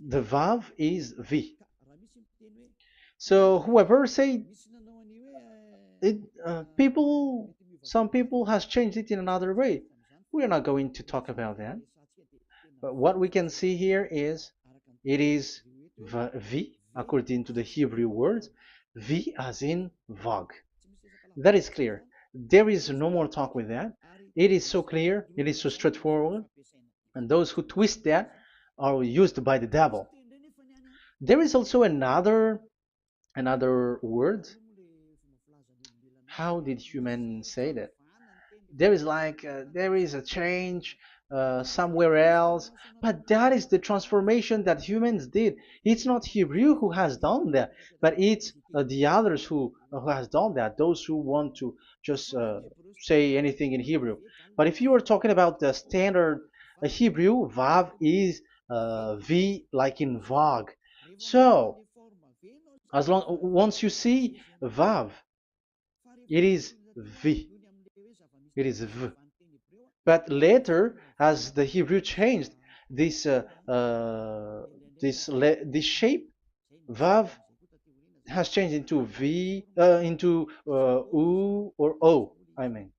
The Vav is V. So whoever say it, some people has changed it in another way. We are not going to talk about that. But what we can see here is it is V according to the Hebrew words, V as in Vag. That is clear. There is no more talk with that. It is so clear. It is so straightforward. And those who twist that are used by the devil. There is also another word. How did human say that? There is there is a change somewhere else, but that is the transformation that humans did. It's not Hebrew who has done that, but it's the others who has done that. Those who want to just say anything in Hebrew. But if you are talking about the standard Hebrew, Vav is V like in Vag. So as long once you see Vav, it is V. It is V. But later, as the Hebrew changed, this this shape Vav has changed into V, into U or O. I mean.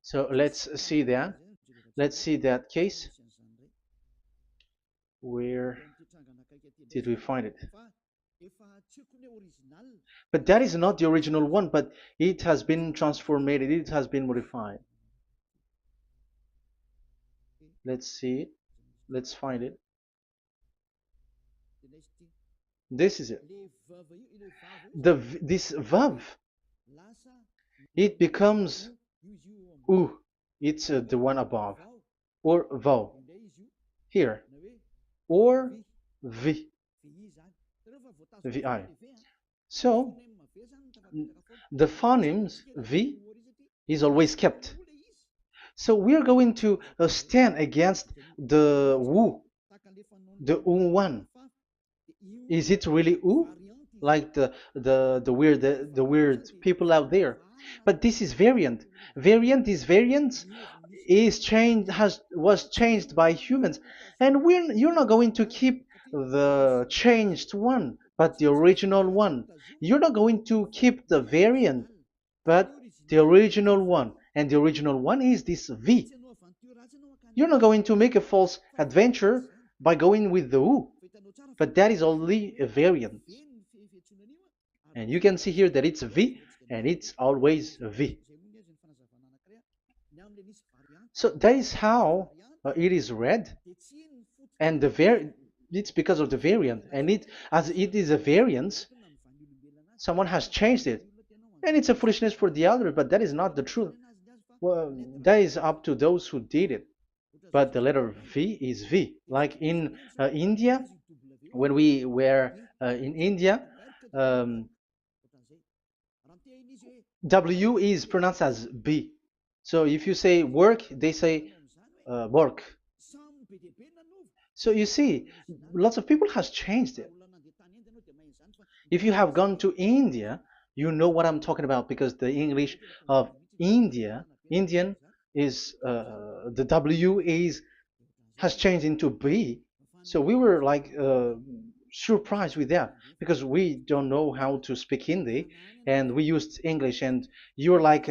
So let's see that. Let's see that case. Where did we find it? But that is not the original one, but it has been transformed, it has been modified. Let's see it. Let's find it. This is it. This vav, it becomes u. It's the one above, or vau here, or v, vi. So the phonemes v is always kept. So we are going to stand against the wu, the u one. Is it really u? Like the weird people out there. But this is variant. Variance is changed has was changed by humans, and you're not going to keep the changed one, but the original one. You're not going to keep the variant, but the original one, and the original one is this V. You're not going to make a false adventure by going with the U, but that is only a variant. And you can see here that it's V and it's always V. So that is how it is read, and it's because of the variant, and as it is a variance, someone has changed it, and it's a foolishness for the other, but that is not the truth. Well, that is up to those who did it. But the letter V is V. Like in India, when we were in India, um, W is pronounced as B. So if you say work, they say work. So you see, lots of people has changed it. If you have gone to India, you know what I'm talking about because the English of Indian is the W is has changed into B. So we were like surprised with that because we don't know how to speak Hindi and we used English and you're like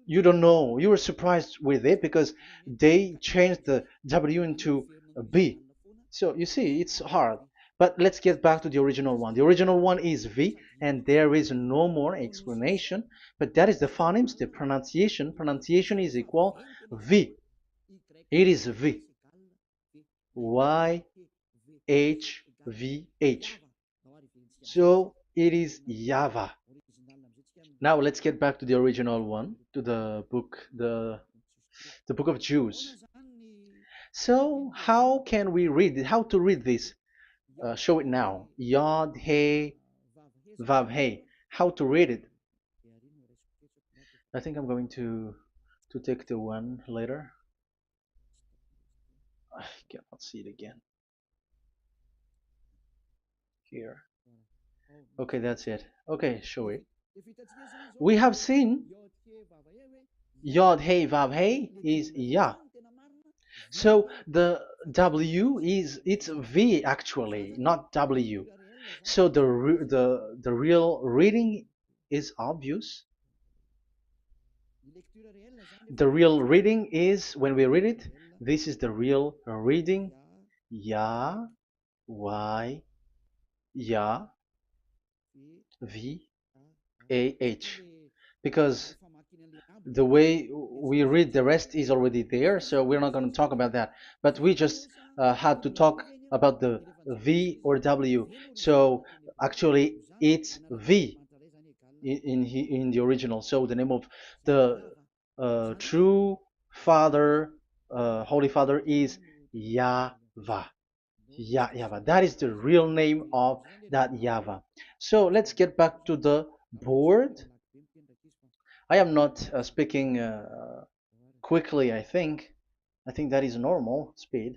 you don't know, you were surprised with it because they changed the W into a B. So you see, it's hard. But let's get back to the original one. The original one is V, and there is no more explanation. But that is the phonemes, the pronunciation. Pronunciation is equal V. It is V. Y H V H. So it is YAHVAH. Now let's get back to the original one, to the book, the book of Jews. So how can we read it? How to read this? Show it now. Yod He Vav He. How to read it? I think I'm going to take the one later. I cannot see it again. Here. Okay, that's it. Okay, show it. We have seen Yod He Vav He is Yah. So the W is it's V actually, not W. So the real reading is obvious. The real reading is when we read it, this is the real reading. Ya, Y, Ya, V, A, H. Because the way we read the rest is already there, so we're not going to talk about that. But we just had to talk about the V or W. So actually, it's V in the original. So the name of the true Father, Holy Father, is YAHVAH. YAHVAH. That is the real name of that YAHVAH. So let's get back to the board. I am not speaking quickly, I think. I think that is normal speed.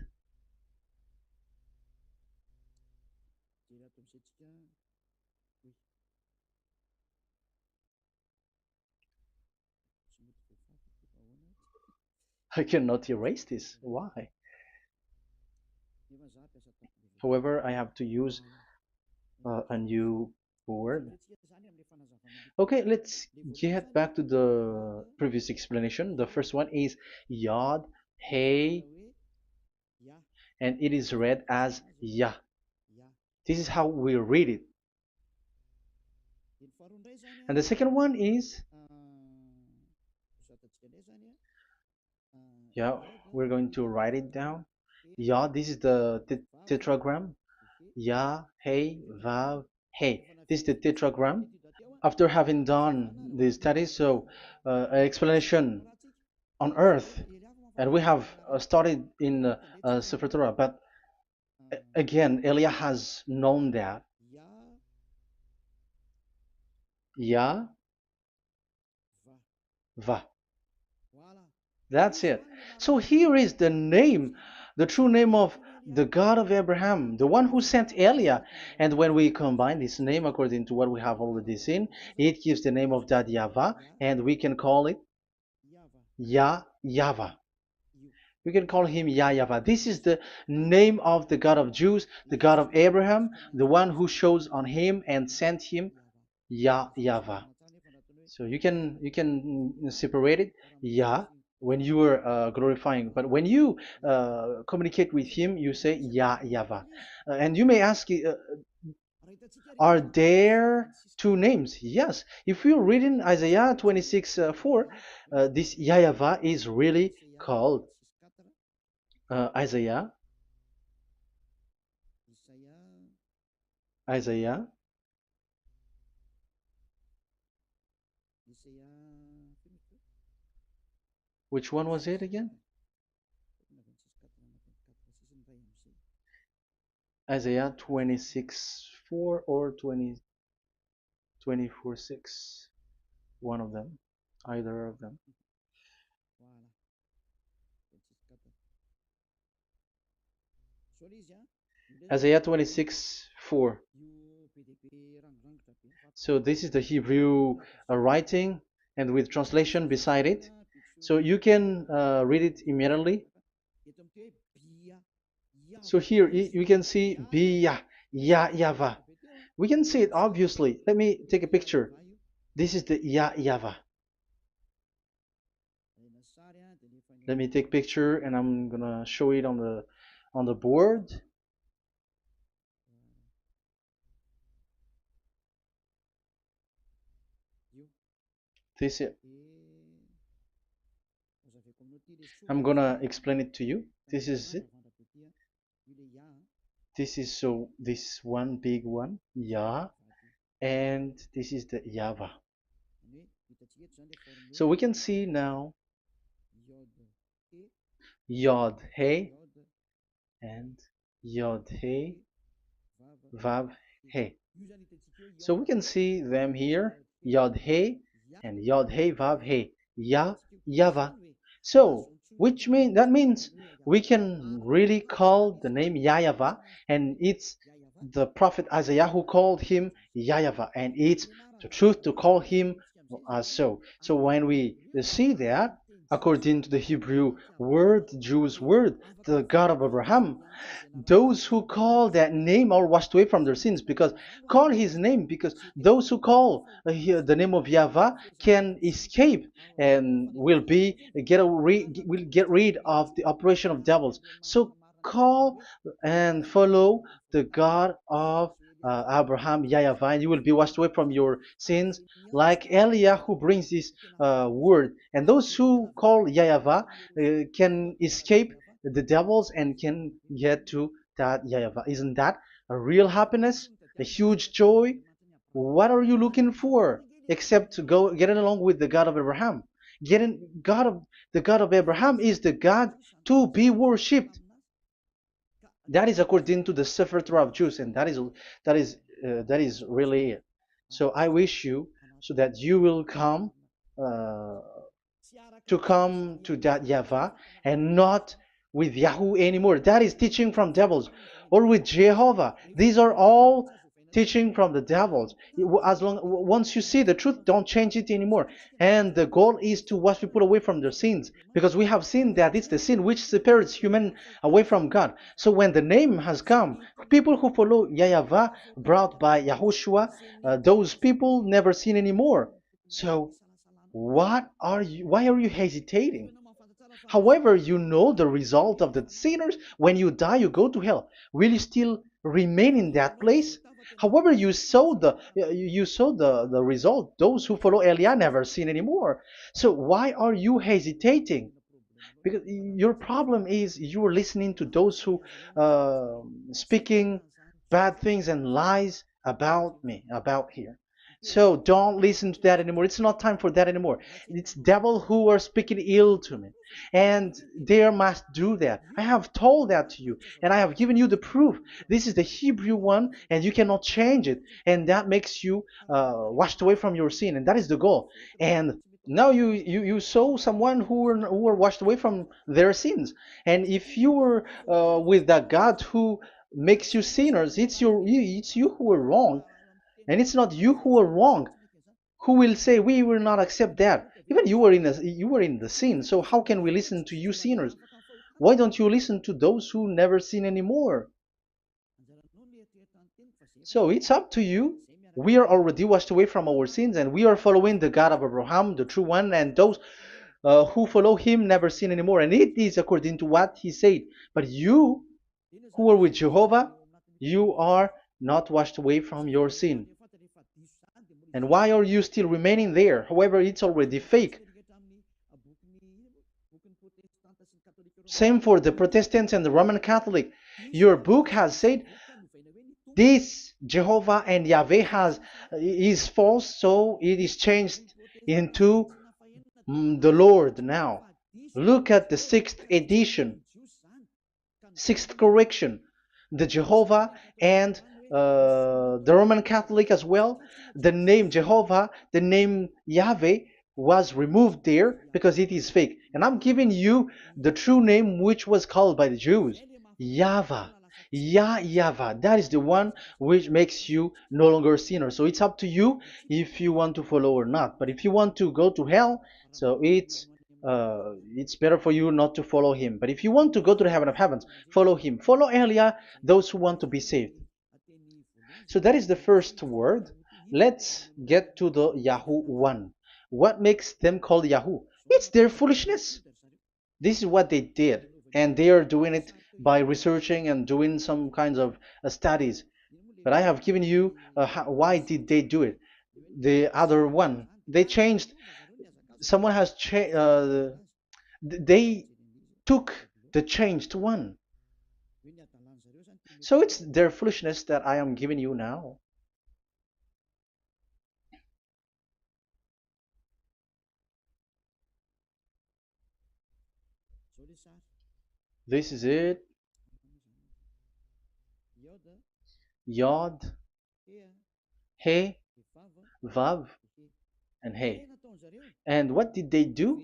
I cannot erase this. Why? However, I have to use a new board. Okay, let's get back to the previous explanation. The first one is Yod, Hey, and it is read as Yah. This is how we read it. And the second one is, yeah, we're going to write it down. Yah, this is the tetragram. Yah, Hey, Vav, Hey. This is the tetragram. After having done the studies, so an explanation on earth, and we have started in Sefer Torah, but again, Elia has known that. Yah, Va. That's it. So here is the name, the true name of the God of Abraham, the one who sent Elia. And when we combine this name according to what we have already seen, it gives the name of that Yahvah, and we can call it Yahvah. We can call him YAHVAH. This is the name of the God of Jews, the God of Abraham, the one who shows on him and sent him, YAHVAH. So you can separate it, Yah, when you are glorifying, but when you communicate with him, you say YAHVAH. And you may ask, are there two names? Yes. If you read in Isaiah 26 4, this YAHVAH is really called Isaiah, Isaiah, which one was it again? Isaiah 26 4 or 24 6. One of them, either of them. Isaiah 26 4. So this is the Hebrew writing and with translation beside it. So you can read it immediately. So here you can see Biyah, YAHVAH. We can see it obviously. Let me take a picture. This is the YAHVAH. Let me take picture and I'm gonna show it on the board. This is, I'm gonna explain it to you. This is it. This is so this one big one, Yah, and this is the YAHVAH. So we can see now Yod He and Yod He Vav He. So we can see them here, Yod He and Yod He Vav He, YAHVAH. So that means we can really call the name YAHVAH, and it's the prophet Isaiah who called him YAHVAH, and it's the truth to call him as so. So when we see that, according to the Hebrew word, the Jewish word, the God of Abraham. Those who call that name are washed away from their sins, because call his name, because those who call the name of Yahweh can escape and will get rid of the operation of devils. So call and follow the God of Abraham, Yahweh, and you will be washed away from your sins, like Eliah who brings this word. And those who call Yahweh can escape the devils and can get to that Yahweh. Isn't that a real happiness, a huge joy? What are you looking for except to go getting along with the God of Abraham? The God of Abraham is the God to be worshipped. That is according to the Sefer Torah of Jews, and that is really it. So I wish you so that you will uh, come to that Yahweh and not with Yahoo anymore. That is teaching from devils, or with Jehovah. These are all teaching from the devils. Once you see the truth, don't change it anymore. And the goal is to wash people away from their sins, because we have seen that it's the sin which separates human away from God. So when the name has come, people who follow Yahweh brought by Yahushua, those people never sin anymore. So why are you hesitating? However, you know the result of the sinners. When you die, you go to hell. Will you still remain in that place? However, you saw the result. Those who follow Eliah never sin anymore. So why are you hesitating? Because your problem is you're listening to those who speaking bad things and lies about me, about here. So don't listen to that anymore. It's not time for that anymore. It's devil who are speaking ill to me, and they must do that. I have told that to you, and I have given you the proof. This is the Hebrew one, and you cannot change it, and that makes you washed away from your sin, and that is the goal. And now you saw someone who were washed away from their sins. And if you were with that God who makes you sinners, it's you who are wrong, and it's not you who are wrong. Who will say we will not accept that? Even you were in the sin, so how can we listen to you sinners? Why don't you listen to those who never sin anymore? So it's up to you. We are already washed away from our sins, and we are following the God of Abraham, the true one, and those who follow him never sin anymore. And it is according to what he said. But you who are with Jehovah, you are not washed away from your sin. And why are you still remaining there? However, it's already fake. Same for the Protestants and the Roman Catholic. Your book has said this Jehovah and Yahweh is false, so it is changed into the Lord now. Look at the sixth edition, sixth correction. The Jehovah and the Roman Catholic as well. The name Jehovah, the name Yahweh was removed there because it is fake. And I'm giving you the true name which was called by the Jews, YAHVAH. Yahvah. That is the one which makes you no longer a sinner. So it's up to you if you want to follow or not. But if you want to go to hell, so it's better for you not to follow him. But if you want to go to the heaven of heavens, follow him. Follow Eliah, those who want to be saved. So that is the first word. Let's get to the Yahoo one. What makes them called Yahoo? It's their foolishness. This is what they did, and they are doing it by researching and doing some kinds of studies. But I have given you why did they do it. The other one, they changed. Someone has changed. They took the changed one. So it's their foolishness that I am giving you now. This is it. Yod, He, Vav, and He. And what did they do?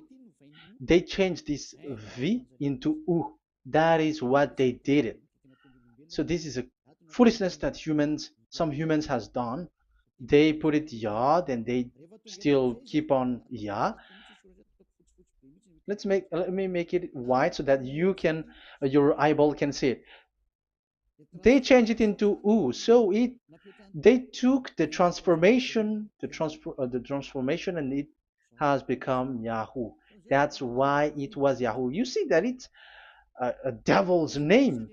They changed this V into U. That is what they did it. So this is a foolishness that some humans has done. They put it Yod and they still keep on Ya. Let me make it white so that you can your eyeball can see it. They changed it into U, so it they took the transformation, and it has become Yahoo. That's why it was Yahoo. You see that it's a devil's name.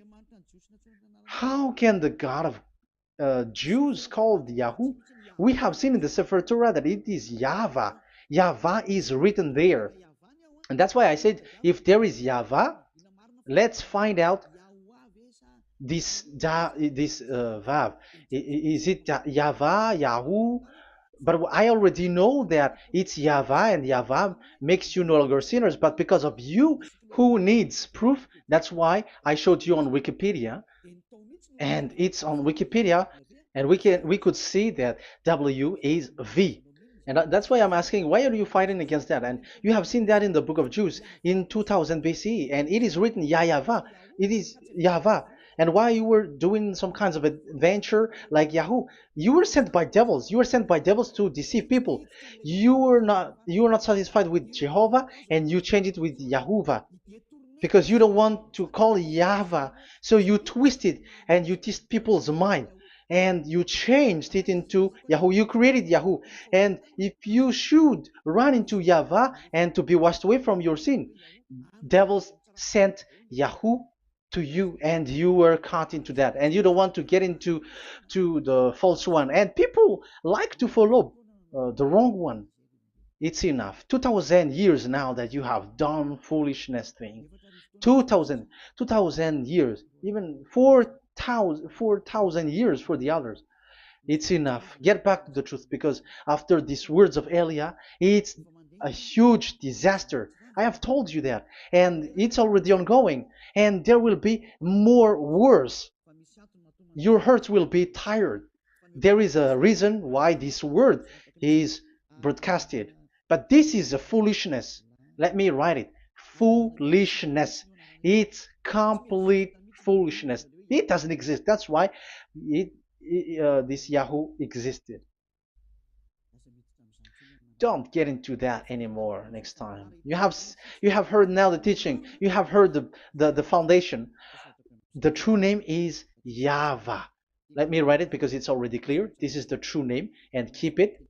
How can the God of Jews called Yahoo? We have seen in the Sefer Torah that it is YAHVAH. YAHVAH is written there. And that's why I said, if there is YAHVAH, let's find out this Vav. Is it YAHVAH, Yahoo? But I already know that it's YAHVAH, and YAHVAH makes you no longer sinners. But because of you, who needs proof? That's why I showed you on Wikipedia, and it's on Wikipedia, and we could see that W is V. And that's why I'm asking, why are you fighting against that? And you have seen that in the book of Jude in 2000 BCE, and it is written YAHVAH. It is YAHVAH. And why you were doing some kinds of adventure like Yahoo? You were sent by devils. You were sent by devils to deceive people. You were not satisfied with Jehovah, and you changed it with Yahuwah because you don't want to call Yahvah. So you twist it and you twist people's mind, and you changed it into Yahoo. You created Yahoo. And if you should run into Yahvah and to be washed away from your sin, devils sent Yahoo to you, and you were caught into that, and you don't want to get into the false one. And people like to follow the wrong one. It's enough. 2000 years now that you have done foolishness thing. 2000 years, even 4,000 years for the others. It's enough. Get back to the truth, because after these words of Elia, it's a huge disaster. I have told you that, and it's already ongoing, and there will be more worse. Your heart will be tired. There is a reason why this word is broadcasted. But this is a foolishness. Let me write it. Foolishness. It's complete foolishness. It doesn't exist. That's why this Yahoo existed. Don't get into that anymore next time. You have heard now the teaching. You have heard the foundation. The true name is YAHVAH. Let me write it because it's already clear. This is the true name, and keep it.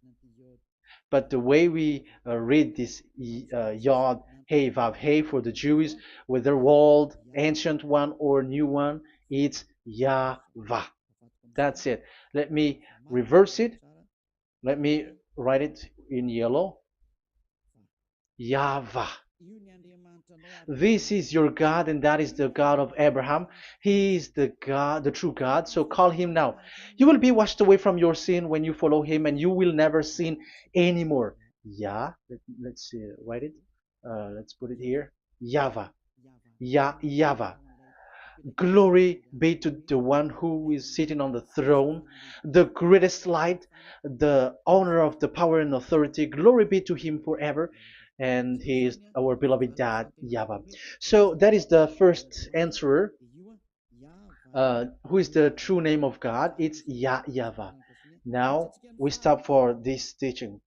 But the way we read this Yod, Hey, Vav, Hey for the Jews, whether old, ancient one, or new one, it's YAHVAH. That's it. Let me reverse it. Let me write it in yellow. YAHVAH. This is your God, and that is the God of Abraham. He is the God, the true God. So call him now. You will be washed away from your sin when you follow him, and you will never sin anymore. Yeah, let's write it. Let's put it here. YAHVAH. YAHVAH. Glory be to the one who is sitting on the throne, the greatest light, the owner of the power and authority. Glory be to him forever. And he is our beloved dad, YAHVAH. So that is the first answer. Who is the true name of God? It's YAHVAH. Now we stop for this teaching.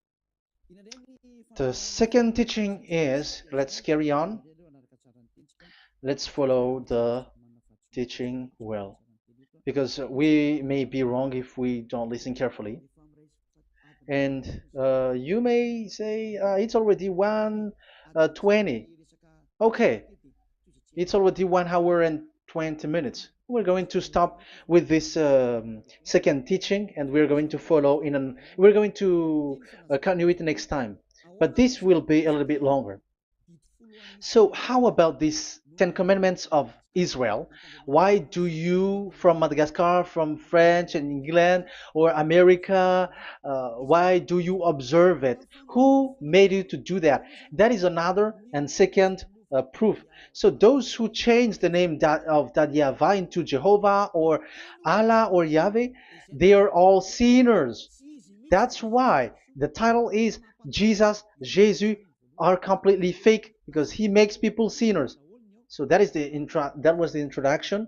The second teaching is, let's carry on. Let's follow the teaching well, because we may be wrong if we don't listen carefully. And you may say it's already 1:20. Okay, it's already 1 hour and 20 minutes. We're going to stop with this second teaching, and we're going to follow we're going to continue it next time. But this will be a little bit longer. So how about these 10 commandments of Israel? Why do you from Madagascar, from French and England or America, why do you observe it? Who made you to do that? That is another and second proof. So those who change the name of that Yahvah into Jehovah or Allah or Yahweh, they are all sinners. That's why the title is Jesus are completely fake, because he makes people sinners. So that is that was the introduction.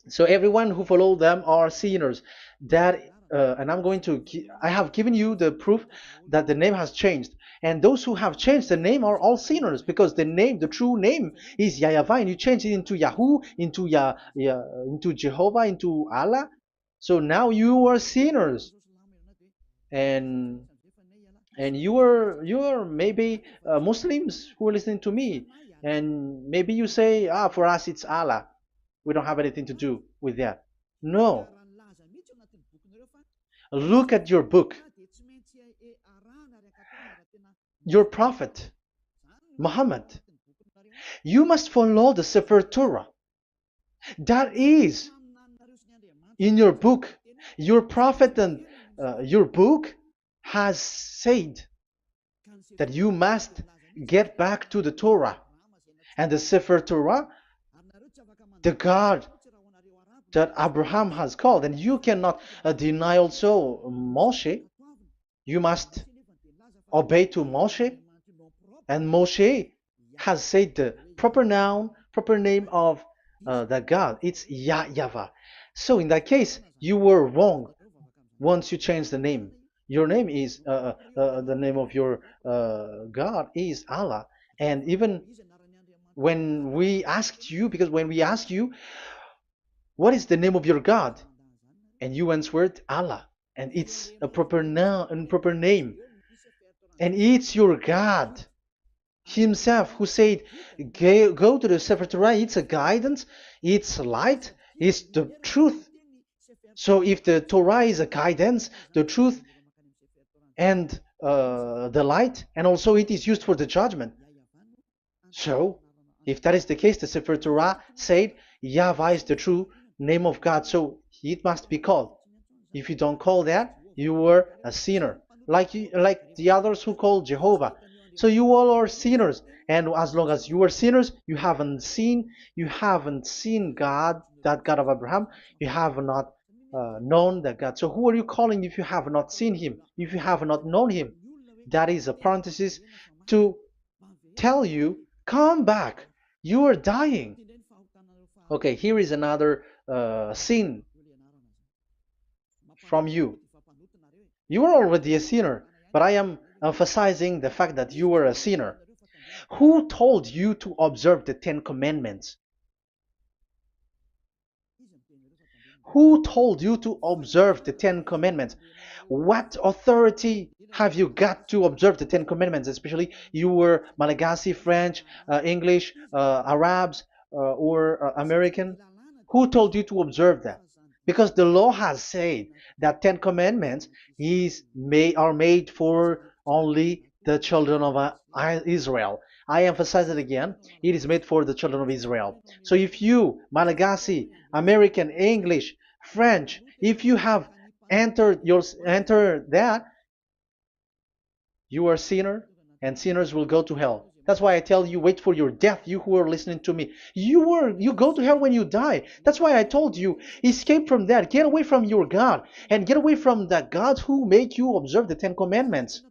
So everyone who follow them are sinners. That and I have given you the proof that the name has changed. And those who have changed the name are all sinners, because the name, the true name, is YAHVAH, and you change it into Yahoo, into into Jehovah, into Allah. So now you are sinners, and you are maybe Muslims who are listening to me, and maybe you say, ah, for us it's Allah. We don't have anything to do with that. No, look at your book, your prophet Muhammad. You must follow the Sefer Torah. That is in your book. Your prophet and your book has said that you must get back to the Torah. And the Sefer Torah, the God that Abraham has called. And you cannot deny also Moshe. You must obey to Moshe. And Moshe has said the proper noun, proper name of the God. It's YAHVAH. So in that case, you were wrong once you change the name. Your name is, the name of your God is Allah. And even when we asked you, because when we asked you, what is the name of your God? And you answered Allah. And it's a proper noun and proper name. And it's your God Himself who said, go to the Sefer Torah. It's a guidance, it's light, it's the truth. So if the Torah is a guidance, the truth, and the light, and also it is used for the judgment. So if that is the case, the Sefer Torah said YAHVAH is the true name of God, so it must be called. If you don't call that, you were a sinner, like the others who call Jehovah. So you all are sinners, and as long as you are sinners, you haven't seen God, that God of Abraham. You have not known that God. So who are you calling if you have not seen Him? If you have not known Him? That is a parenthesis to tell you, come back. You are dying. Okay, here is another sin from you. You are already a sinner, but I am emphasizing the fact that you were a sinner. Who told you to observe the 10 Commandments? Who told you to observe the 10 Commandments? What authority have you got to observe the 10 Commandments? Especially you were Malagasy, French, English, Arabs, or American. Who told you to observe that? Because the law has said that 10 Commandments are made for only the children of Israel. I emphasize it again. It is made for the children of Israel. So if you, Malagasy, American, English, French, if you have entered that, you are a sinner, and sinners will go to hell. That's why I tell you, wait for your death, you who are listening to me. You go to hell when you die. That's why I told you, escape from that. Get away from your God, and get away from the God who make you observe the 10 Commandments.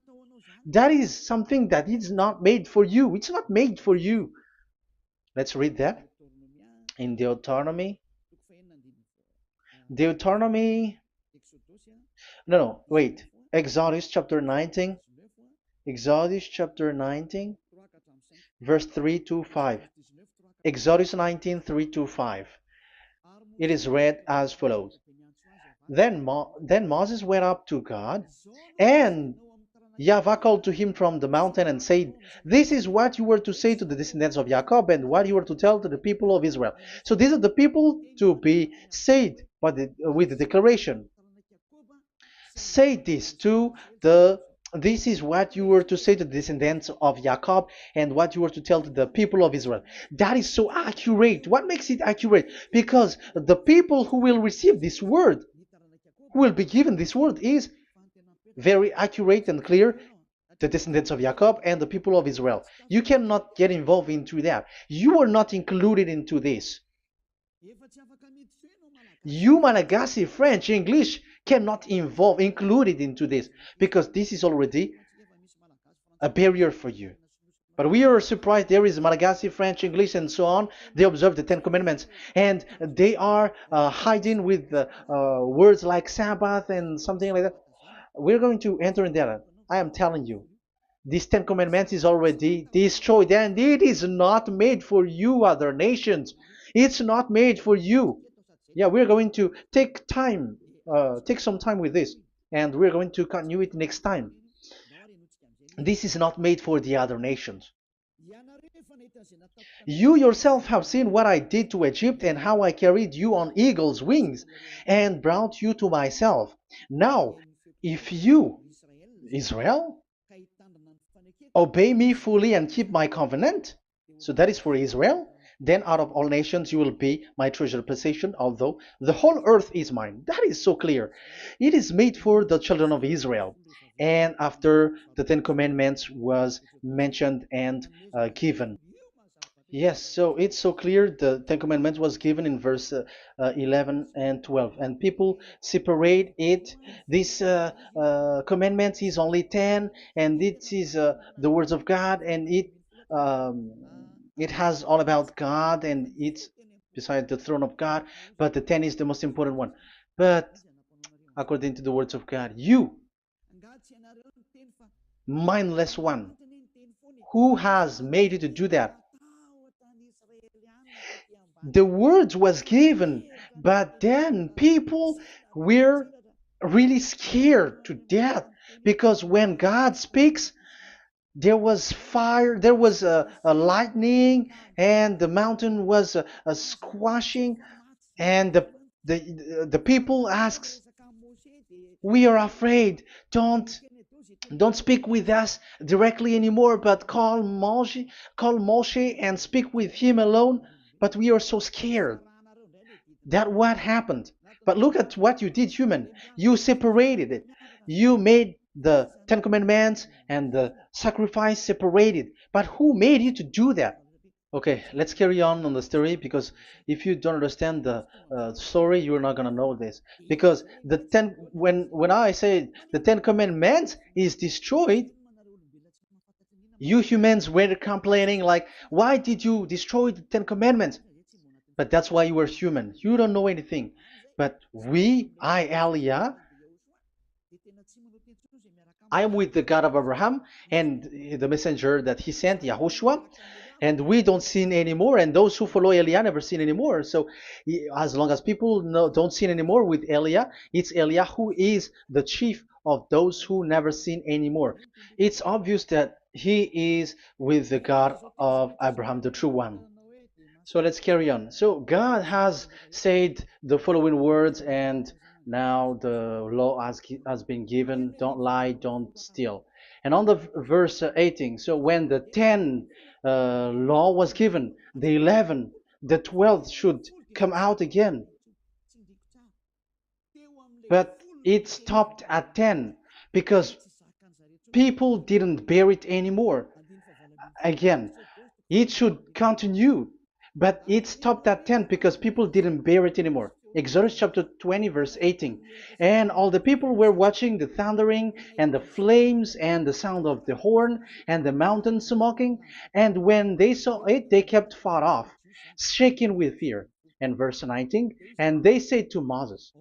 That is something that is not made for you. It's not made for you. Let's read that in Deuteronomy. No, wait. Exodus chapter 19. Exodus chapter 19, verse 3 to 5. Exodus 19, 3 to 5. It is read as follows. Then Moses went up to God, and YAHVAH called to him from the mountain and said, this is what you were to say to the descendants of Jacob, and what you were to tell to the people of Israel. So these are the people to be saved with the declaration. Say this to this is what you were to say to the descendants of Jacob, and what you were to tell to the people of Israel. That is so accurate. What makes it accurate? Because the people who will receive this word, who will be given this word, is very accurate and clear. The descendants of Jacob and the people of Israel. You cannot get involved into that. You are not included into this. You, Malagasy, French, English, cannot included into this, because this is already a barrier for you. But we are surprised there is Malagasy, French, English, and so on. They observe the 10 Commandments, and they are hiding with words like Sabbath and something like that. We're going to enter in that. I am telling you, These Ten Commandments is already destroyed, and it is not made for you, other nations. It's not made for you. Yeah, we're going to take some time with this, and we're going to continue it next time. This is not made for the other nations. You yourself have seen what I did to Egypt and how I carried you on eagle's wings and brought you to myself. Now, if you, Israel, obey me fully and keep my covenant, so that is for Israel, then out of all nations you will be my treasured possession, although the whole earth is mine. That is so clear. It is made for the children of Israel. And after the Ten Commandments was mentioned and given. Yes, so it's so clear. The Ten Commandments was given in verse 11 and 12, and people separate it. This commandment is only 10, and it is the words of God, and um, it has all about God, and it's beside the throne of God. But the 10 is the most important one. But according to the words of God, you, mindless one, who has made you to do that? The words was given, but then people were really scared to death because when God speaks, there was fire, there was a lightning, and the mountain was a squashing, and the people asks, "We are afraid. Don't speak with us directly anymore, but call Moshe and speak with him alone." But we are so scared. That what happened. But look at what you did, human. You separated it. You made the Ten Commandments and the sacrifice separated. But who made you to do that? Okay, let's carry on the story because if you don't understand the story, you're not gonna know this. Because when I say the Ten Commandments is destroyed, you humans were complaining like, why did you destroy the Ten Commandments? But that's why you are human. You don't know anything. But Elia, I am with the God of Abraham and the messenger that he sent, YAHOSHUAH, and we don't sin anymore. And those who follow Elia never sin anymore. So as long as people don't sin anymore with Elia, it's Elia who is the chief of those who never sin anymore. It's obvious that he is with the God of Abraham, the true one. So let's carry on. So God has said the following words, and now the law has been given: don't lie, don't steal. And on the verse 18, so when the 10 law was given, the 11, the 12th should come out again. But it stopped at 10 because people didn't bear it anymore. Again, it should continue, but it stopped at 10 because people didn't bear it anymore. Exodus chapter 20 verse 18. And all the people were watching the thundering and the flames and the sound of the horn and the mountain smoking, and when they saw it they kept far off, shaking with fear. And verse 19, and they said to Moses,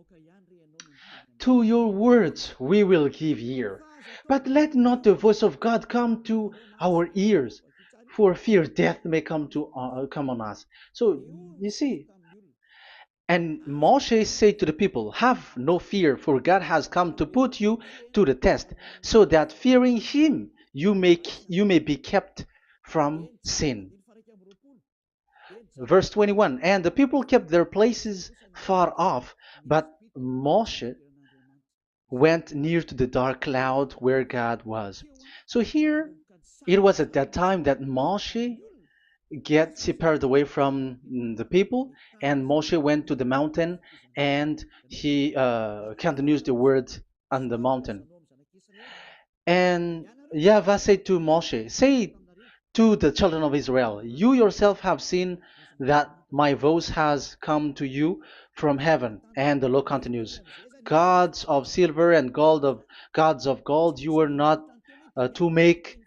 to your words we will give ear, but let not the voice of God come to our ears, for fear death may come on us. So you see, and Moshe said to the people, have no fear, for God has come to put you to the test, so that fearing him you may be kept from sin. Verse 21, and the people kept their places far off, but Moshe went near to the dark cloud where God was. So here, it was at that time that Moshe get separated away from the people, and Moshe went to the mountain, and he continues the word on the mountain. And YAHVAH said to Moshe, say to the children of Israel, you yourself have seen that my voice has come to you from heaven. And the law continues, gods of silver and gods of gold you were not to make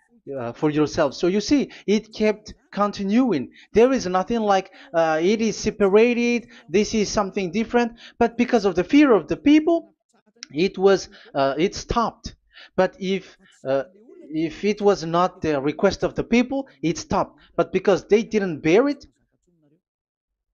for yourself. So you see, it kept continuing. There is nothing like it is separated, this is something different, but because of the fear of the people, it stopped. But if if it was not the request of the people, it stopped. But because they didn't bear it,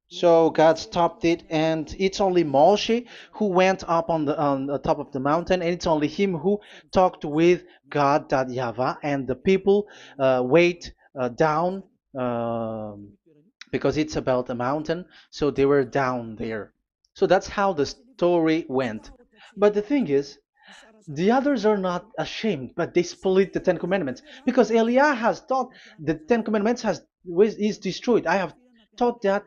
so God stopped it, and it's only Moshe who went up on the top of the mountain, and it's only him who talked with God, that Yahweh, and the people wait down, because it's about a mountain, so they were down there. So that's how the story went. But the thing is, the others are not ashamed, but they split the Ten Commandments because Eliah has taught the Ten Commandments is destroyed. I have taught that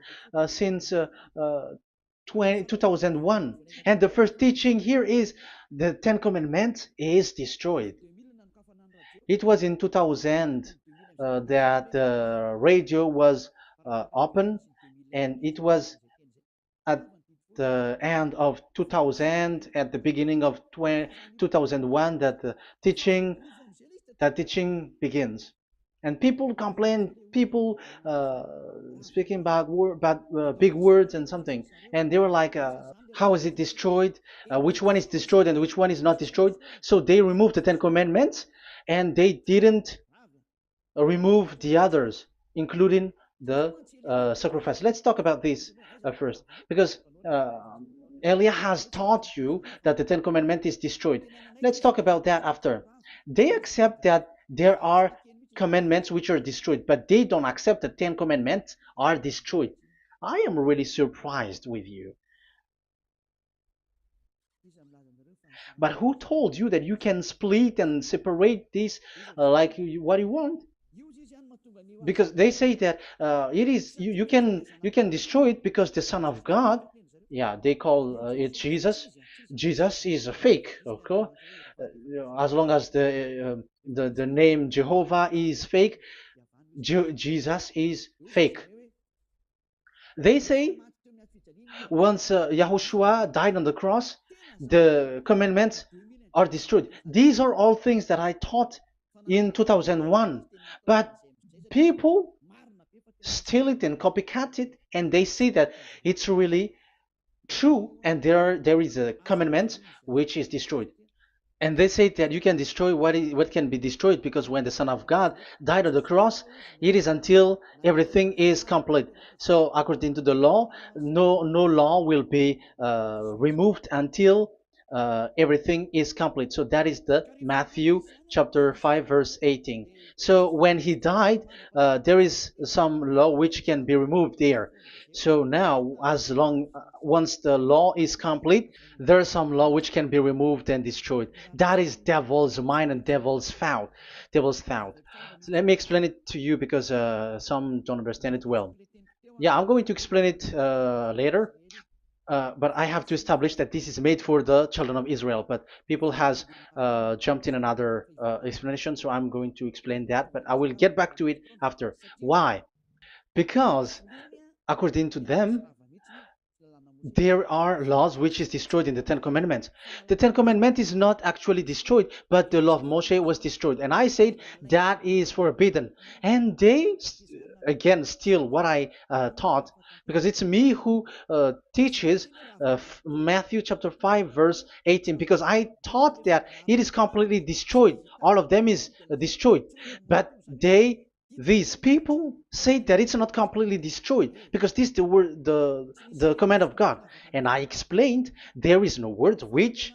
since 2001, and the first teaching here is the Ten Commandments is destroyed. It was in 2000 that the radio was open, and it was at the end of 2000, at the beginning of 2001, that the teaching begins. And people complain, people speaking big words and something, and they were like, how is it destroyed, which one is destroyed and which one is not destroyed. So they removed the Ten Commandments, and they didn't remove the others, including the sacrifice. Let's talk about this first, because Elia has taught you that the Ten Commandments is destroyed. Let's talk about that after. They accept that there are commandments which are destroyed, but they don't accept the Ten Commandments are destroyed. I am really surprised with you. But who told you that you can split and separate this what you want? Because they say that it is you can destroy it because the Son of God, yeah, they call it Jesus. Jesus is a fake, okay? As long as the name Jehovah is fake, Jesus is fake. They say once Yahushua died on the cross, the commandments are destroyed. These are all things that I taught in 2001, but people steal it and copycat it, and they see that it's really true, and there is a commandment which is destroyed. And they say that you can destroy what can be destroyed, because when the Son of God died on the cross, it is until everything is complete. So according to the law, no law will be removed until everything is complete. So that is the Matthew chapter 5 verse 18. So when he died, there is some law which can be removed there. So now, as long once the law is complete, there is some law which can be removed and destroyed. That is devil's mind and devil's thought. Devil's thought. So let me explain it to you, because some don't understand it well. Yeah, I'm going to explain it later. But I have to establish that this is made for the children of Israel. But people has jumped in another explanation, so I'm going to explain that. But I will get back to it after. Why? Because according to them, there are laws which is destroyed in the Ten Commandments. The Ten Commandment is not actually destroyed, but the law of Moshe was destroyed. And I said that is forbidden. And they, again, steal what I taught, because it's me who teaches Matthew chapter 5 verse 18, because I taught that it is completely destroyed. All of them is destroyed. But these people say that it's not completely destroyed, because this is the word, the command of God. And I explained there is no word which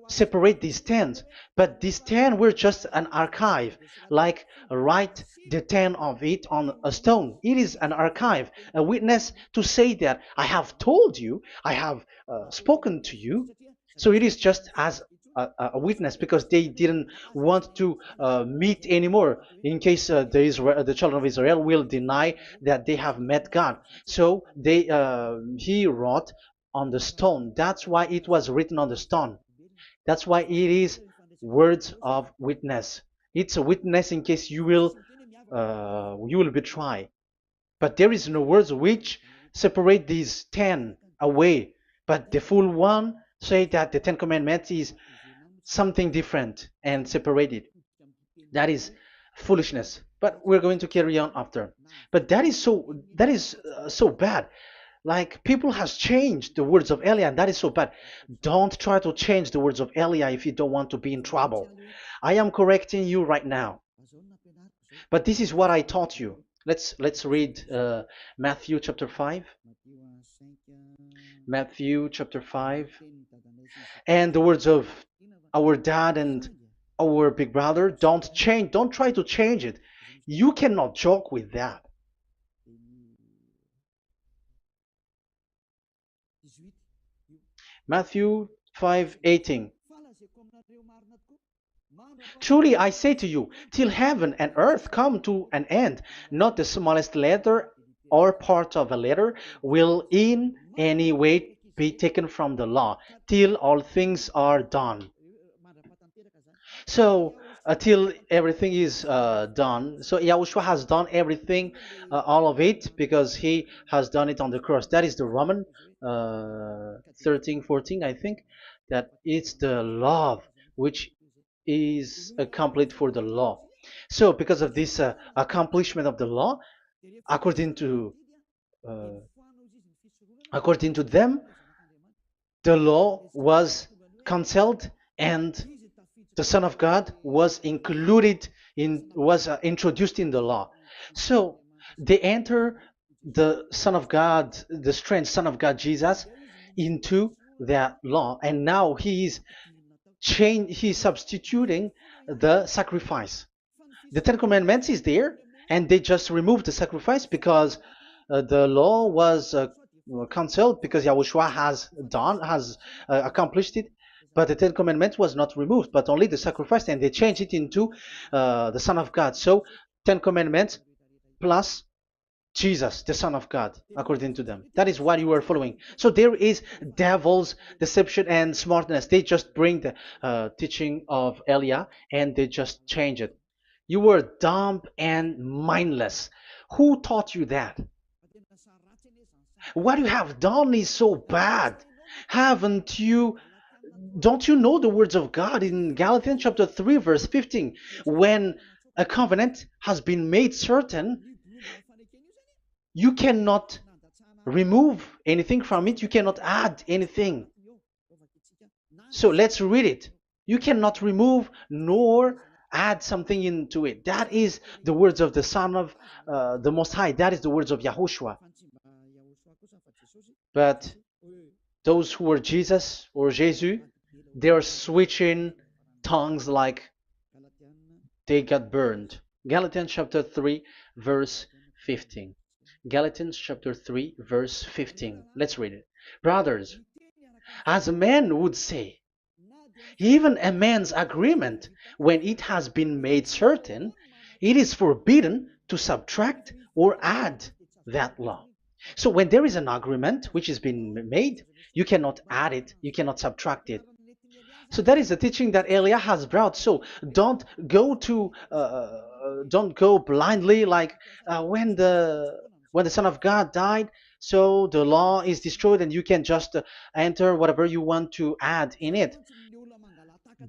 separate these 10, but these 10 were just an archive, like write the 10 of it on a stone. It is an archive, a witness to say that I have told you, I have spoken to you. So it is just as a witness, because they didn't want to meet anymore, in case the children of Israel will deny that they have met God. So he wrote on the stone. That's why it was written on the stone. That's why it is words of witness. It's a witness in case you will betray. But there is no words which separate these 10 away. But the full one say that the Ten Commandments is something different and separated. That is foolishness. But we're going to carry on after. But that is so bad. Like people has changed the words of Elia, and that is so bad. Don't try to change the words of Elia if you don't want to be in trouble. I am correcting you right now. But this is what I taught you. Let's read Matthew chapter 5. Matthew chapter 5. And the words of our dad and our big brother, don't try to change it. You cannot joke with that. Matthew 5:18. Truly I say to you, till heaven and earth come to an end, not the smallest letter or part of a letter will in any way be taken from the law, till all things are done. So till everything is done, so Yahushua has done everything, all of it, because he has done it on the cross. That is the Roman 13, 14, I think, that it's the love which is complete for the law. So because of this accomplishment of the law, according to uh, according to them, the law was cancelled and the Son of God was introduced in the law. So they enter the Son of God, the strange Son of God Jesus, into that law, and now he's substituting the sacrifice. The Ten Commandments is there, and they just removed the sacrifice because the law was cancelled, because Yahushua has accomplished it. But the Ten Commandments was not removed, but only the sacrifice, and they changed it into the Son of God. So Ten Commandments plus Jesus, the Son of God, according to them. That is what you are following. So there is devil's deception and smartness. They just bring the teaching of Elia and they just change it. You were dumb and mindless. Who taught you that? What you have done is so bad. Haven't you? Don't you know the words of God in Galatians chapter 3 verse 15? When a covenant has been made certain, you cannot remove anything from it. You cannot add anything. So let's read it. You cannot remove nor add something into it. That is the words of the Son of the Most High. That is the words of Yahushua. But those who were Jesus or Jesus, they are switching tongues like they got burned. Galatians chapter 3 verse 15. Galatians chapter 3 verse 15. Let's read it. Brothers, as a man would say, even a man's agreement, when it has been made certain, it is forbidden to subtract or add that law. So when there is an agreement which has been made, you cannot add it, you cannot subtract it. So that is the teaching that Elia has brought. So don't go blindly like when the Son of God died, so the law is destroyed and you can just enter whatever you want to add in it.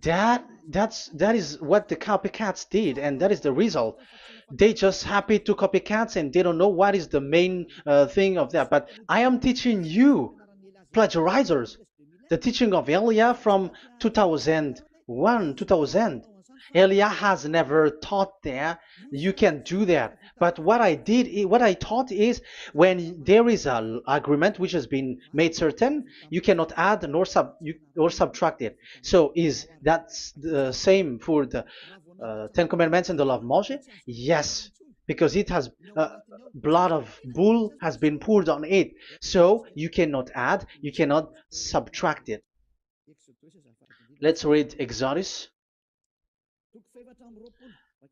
That is what the copycats did, and that is the result. They just happy to copycats and they don't know what is the main thing of that. But I am teaching you plagiarizers the teaching of Elia from 2001, 2000. Elia has never taught that you can do that. But what I taught is, when there is an agreement which has been made certain, you cannot add or subtract it. So is that the same for the Ten Commandments and the law of Moshe? Yes, because it has blood of bull has been poured on it. So you cannot add, you cannot subtract it. Let's read Exodus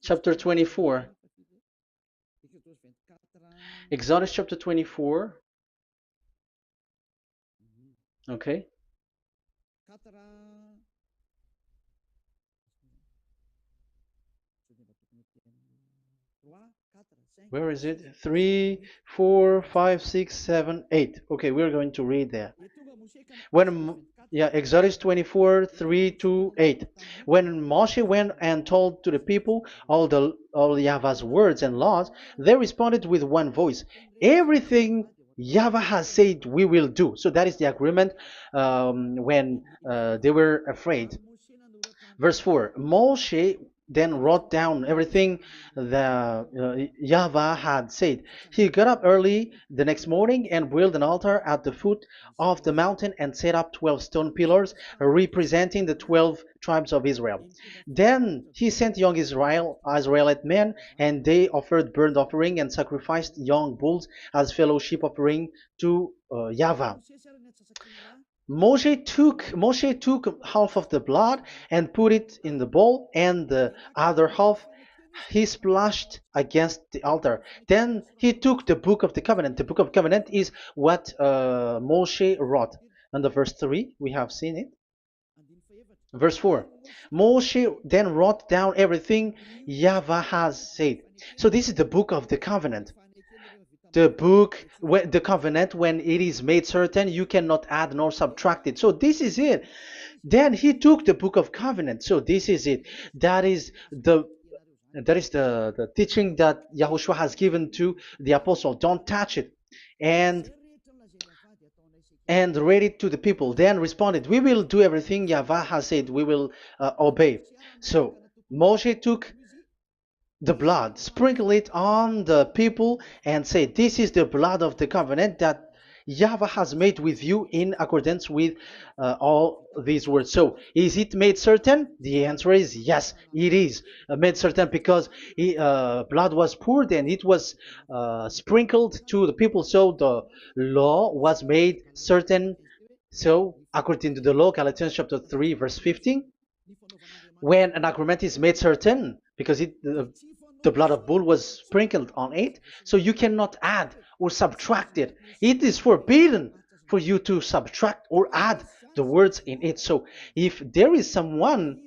chapter 24. Exodus chapter 24. Okay. Where is it? 3, 4, 5, 6, 7, 8. Okay, we're going to read there. Exodus 24, 3 to 8. When Moshe went and told to the people all Yahvah's words and laws, they responded with one voice. Everything YAHVAH has said we will do. So that is the agreement when they were afraid. Verse 4, Moshe then wrote down everything the YAHVAH had said. He got up early the next morning and built an altar at the foot of the mountain and set up 12 stone pillars representing the 12 tribes of Israel. Then he sent young Israelite men, and they offered burnt offering and sacrificed young bulls as fellowship offering to YAHVAH. Moshe took half of the blood and put it in the bowl, and the other half he splashed against the altar. Then he took the book of the covenant. The book of covenant is what Moshe wrote. And the verse 3, we have seen it. Verse 4, Moshe then wrote down everything YAHVAH has said. So this is the book of the covenant. The covenant, when it is made certain, you cannot add nor subtract it. So this is it. Then he took the book of covenant. So this is it. That is the teaching that Yahushua has given to the apostle. Don't touch it. And read it to the people. Then responded, we will do everything YAHVAH has said. We will obey. So Moshe took the blood, sprinkle it on the people, and say, this is the blood of the covenant that YAHVAH has made with you in accordance with all these words. So, is it made certain? The answer is yes, it is made certain, because blood was poured and it was sprinkled to the people. So the law was made certain. So, according to the law, Galatians chapter 3, verse 15, when an agreement is made certain, because the blood of bull was sprinkled on it, so you cannot add or subtract it. It is forbidden for you to subtract or add the words in it. So if there is something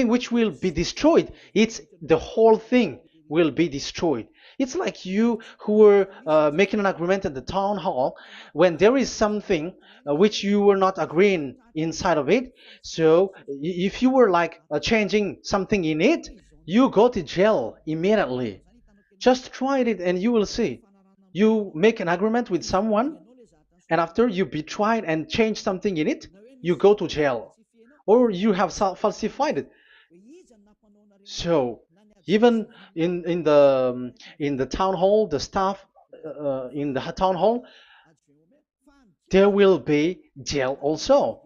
which will be destroyed, it's the whole thing will be destroyed. It's like you who were making an agreement at the town hall, when there is something which you were not agreeing inside of it. So if you were like changing something in it, you go to jail immediately. Just try it and you will see. You make an agreement with someone, and after you betray and change something in it, you go to jail, or you have falsified it. So even in the town hall, the staff in the town hall, there will be jail also.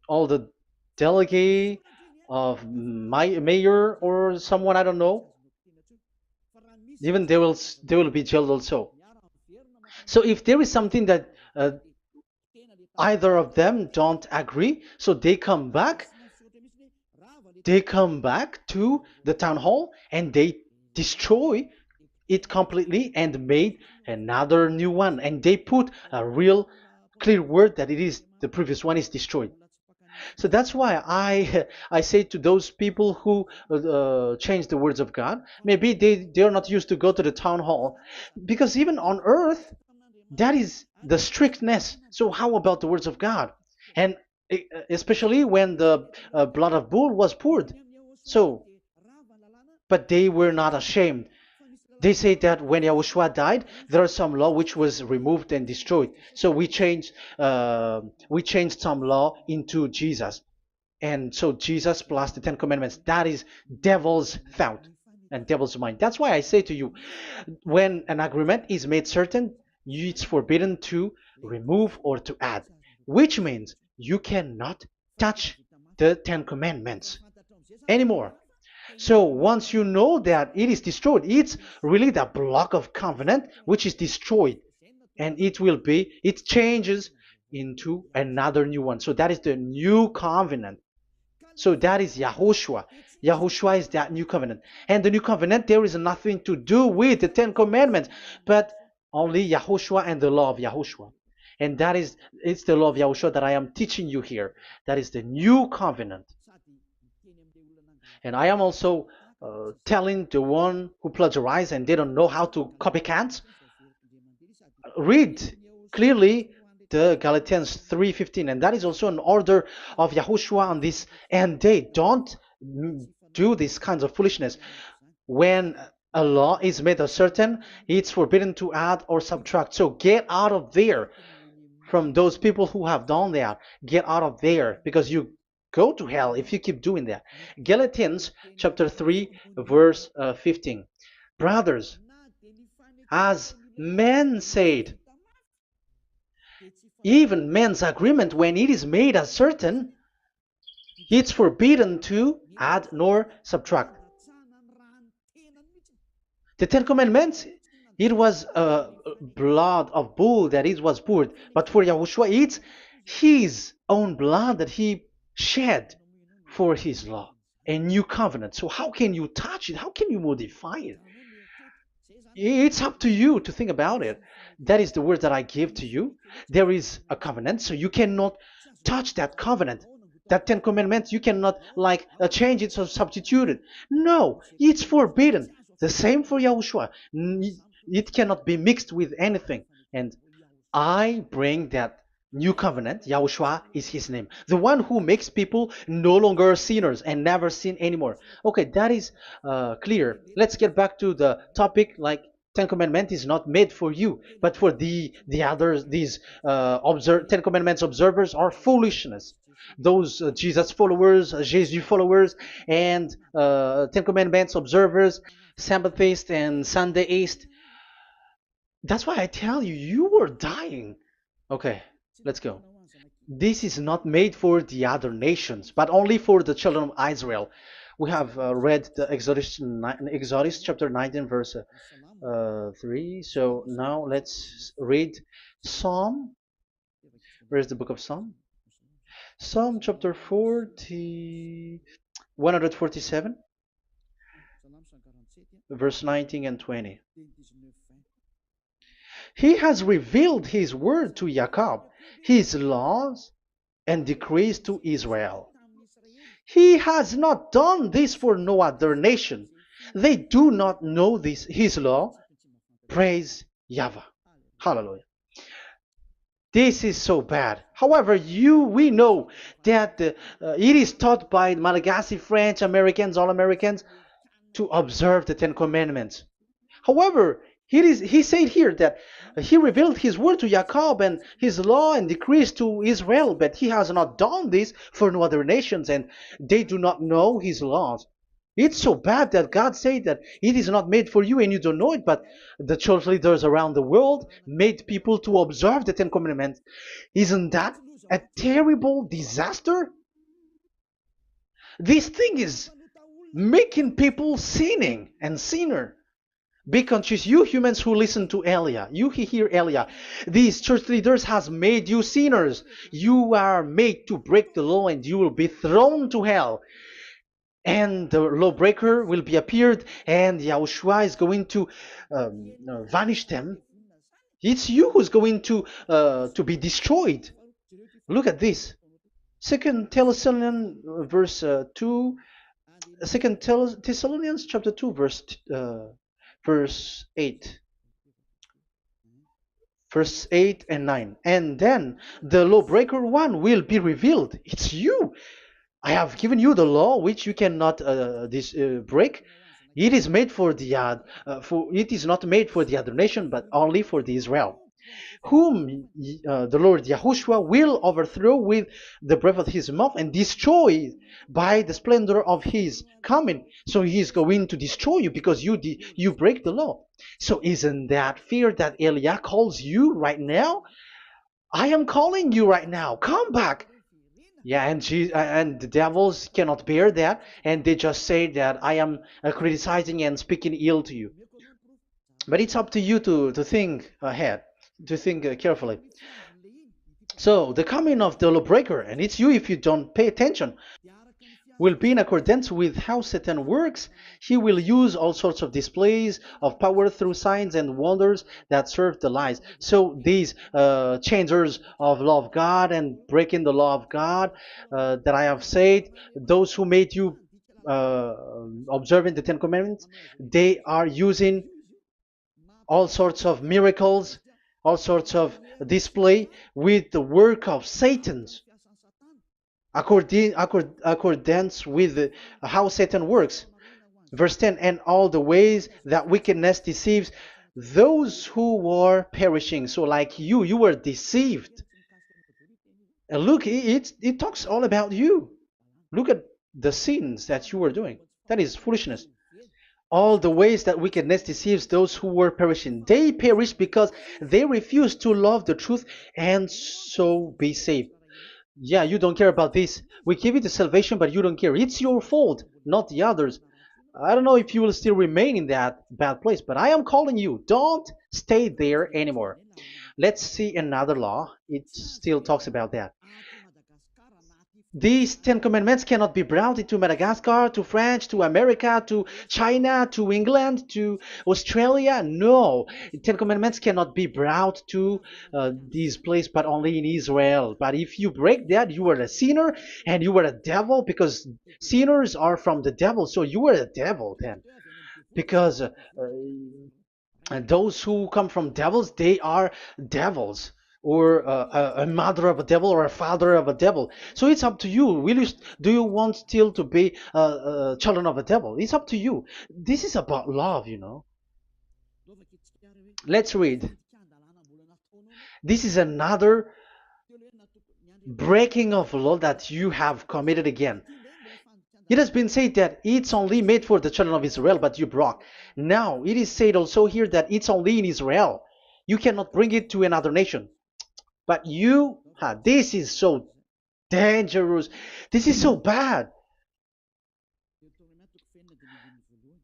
All the delegate of mayor or someone, I don't know, even they will be jailed also. So if there is something that either of them don't agree, so they come back to the town hall and they destroy it completely and made another new one, and they put a real clear word that it is the previous one is destroyed. So that's why I say to those people who change the words of God, maybe they are not used to go to the town hall, because even on earth that is the strictness. So how about the words of God? And especially when the blood of bull was poured. So, but they were not ashamed. They say that when Yahushua died, there are some law which was removed and destroyed. So we changed some law into Jesus, and so Jesus plus the Ten Commandments. That is devil's thought and devil's mind. That's why I say to you, when an agreement is made certain, it's forbidden to remove or to add, which means you cannot touch the Ten Commandments anymore. So once you know that it is destroyed, it's really the block of covenant which is destroyed, and it changes into another new one. So that is the new covenant. So that is Yahushua. Yahushua is that new covenant. And the new covenant, there is nothing to do with the Ten Commandments, but only Yahushua and the law of Yahushua. And it's the law of Yahushua that I am teaching you here. That is the new covenant. And I am also telling the one who plagiarize and they don't know how to copycat, read clearly the Galatians 3:15, and that is also an order of Yahushua on this end day. Don't do these kinds of foolishness. When A law is made uncertain, it's forbidden to add or subtract. So get out of there from those people who have done that. Get out of there because you go to hell if you keep doing that. Galatians chapter 3, verse 15. Brothers, as men said, even men's agreement, when it is made uncertain, it's forbidden to add nor subtract. The Ten Commandments, it was blood of bull that it was poured. But for Yahushua, it's his own blood that he shed for his law, a new covenant. So how can you touch it? How can you modify it? It's up to you to think about it. That is the word that I give to you. There is a covenant, so you cannot touch that covenant. That Ten Commandments, you cannot like change it or substitute it. No, it's forbidden. The same for Yahushua. It cannot be mixed with anything. And I bring that new covenant. Yahushua is his name. The one who makes people no longer sinners and never sin anymore. Okay, that is clear. Let's get back to the topic. Like Ten Commandments is not made for you, but for the others. These Ten Commandments observers are foolishness. Those Jesus followers, Jesus followers, and Ten Commandments observers, Sabbathists and Sundayist. That's why I tell you, you were dying. Okay, let's go. This is not made for the other nations, but only for the children of Israel. We have read the Exodus chapter 19, verse 3. So now let's read Psalm. Where's the book of Psalm? Psalm chapter 40, 147, verse 19 and 20. He has revealed his word to Jacob, his laws and decrees to Israel. He has not done this for no other nation. They do not know this his law. Praise YAHVAH. Hallelujah. This is so bad. However, we know that it is taught by Malagasy, French, Americans, all Americans to observe the Ten Commandments. However, he said here that he revealed his word to Jacob and his law and decrees to Israel, but he has not done this for no other nations, and they do not know his laws. It's so bad that God said that it is not made for you and you don't know it, but the church leaders around the world made people to observe the Ten Commandments. Isn't that a terrible disaster? This thing is making people sinning and sinner. Be conscious, you humans who listen to Elia, you hear Elia. These church leaders has made you sinners. You are made to break the law and you will be thrown to hell. And the lawbreaker will be appeared and Yahushua is going to vanish them. It's you who's going to be destroyed. Look at this. Second Thessalonians verse 2. Second Thessalonians chapter 2 verse 8. Verse 8 and 9. And then the lawbreaker one will be revealed. It's you. I have given you the law which you cannot break. It is made for the it is not made for the other nation, but only for the Israel, whom the Lord Yahushua will overthrow with the breath of his mouth and destroy by the splendor of his coming. So he is going to destroy you because you break the law. So isn't that fear that Elia calls you right now? I am calling you right now. Come back. Yeah, and the devils cannot bear that, and they just say that I am criticizing and speaking ill to you. But it's up to you to think ahead, to think carefully. So the coming of the lawbreaker, and it's you if you don't pay attention, will be in accordance with how Satan works. He will use all sorts of displays of power through signs and wonders that serve the lies. So these changers of law of God and breaking the law of God that I have said, those who made you observing the Ten Commandments, they are using all sorts of miracles, all sorts of display with the work of Satan's. Accordance with how Satan works. Verse 10, and all the ways that wickedness deceives those who were perishing. So like you were deceived. And look, it talks all about you. Look at the sins that you were doing. That is foolishness. All the ways that wickedness deceives those who were perishing. They perish because they refuse to love the truth and so be saved. Yeah, you don't care about this. We give you the salvation, but you don't care. It's your fault, not the others. I don't know if you will still remain in that bad place, but I am calling you. Don't stay there anymore. Let's see another law. It still talks about that. These Ten Commandments cannot be brought into Madagascar, to France, to America, to China, to England, to Australia. No, Ten Commandments cannot be brought to this place, but only in Israel. But if you break that, you are a sinner and you are a devil, because sinners are from the devil. So you are a devil then, because and those who come from devils, they are devils, or a mother of a devil, or a father of a devil. So it's up to you. Do you want still to be children of a devil? It's up to you. This is about love, you know. Let's read. This is another breaking of law that you have committed again. It has been said that it's only made for the children of Israel, but you broke. Now, it is said also here that it's only in Israel. You cannot bring it to another nation. But this is so dangerous. This is so bad.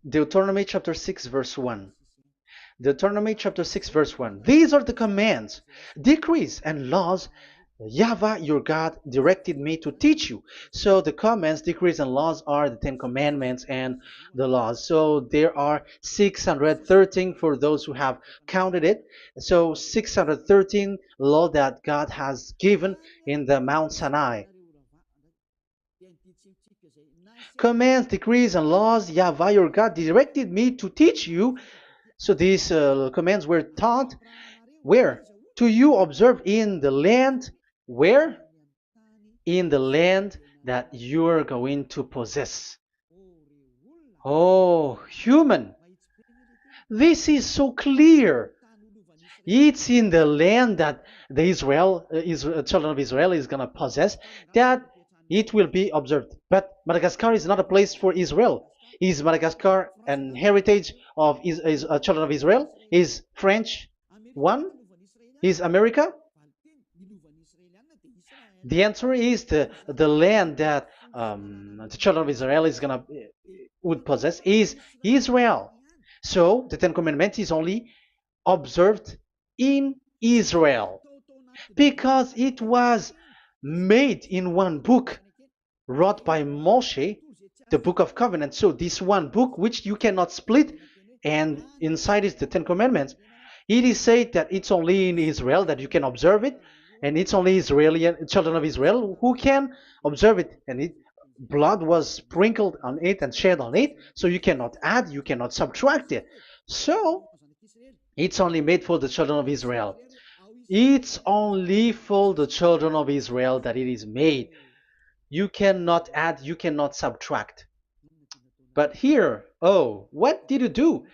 Deuteronomy chapter 6, verse 1. Deuteronomy chapter 6, verse 1. These are the commands, decrees, and laws YAHVAH, your God, directed me to teach you. So the commands, decrees, and laws are the Ten Commandments and the laws. So there are 613 for those who have counted it. So 613 law that God has given in the Mount Sinai. Commands, decrees, and laws YAHVAH, your God, directed me to teach you. So these commands were taught where? To you observe in the land. Where? In the land that you are going to possess. Oh, human. This is so clear. It's in the land that the children of Israel is going to possess, that it will be observed. But Madagascar is not a place for Israel. Is Madagascar an heritage of children of Israel? Is French one? Is America? The answer is the land that the children of Israel would possess is Israel. So the Ten Commandments is only observed in Israel, because it was made in one book wrote by Moshe, the Book of Covenant. So this one book, which you cannot split, and inside is the Ten Commandments. It is said that it's only in Israel that you can observe it, and it's only children of Israel who can observe it. And blood was sprinkled on it and shed on it, so you cannot add, you cannot subtract it. So it's only made for the children of Israel. It's only for the children of Israel that it is made. You cannot add, you cannot subtract. But here, oh, what did you do?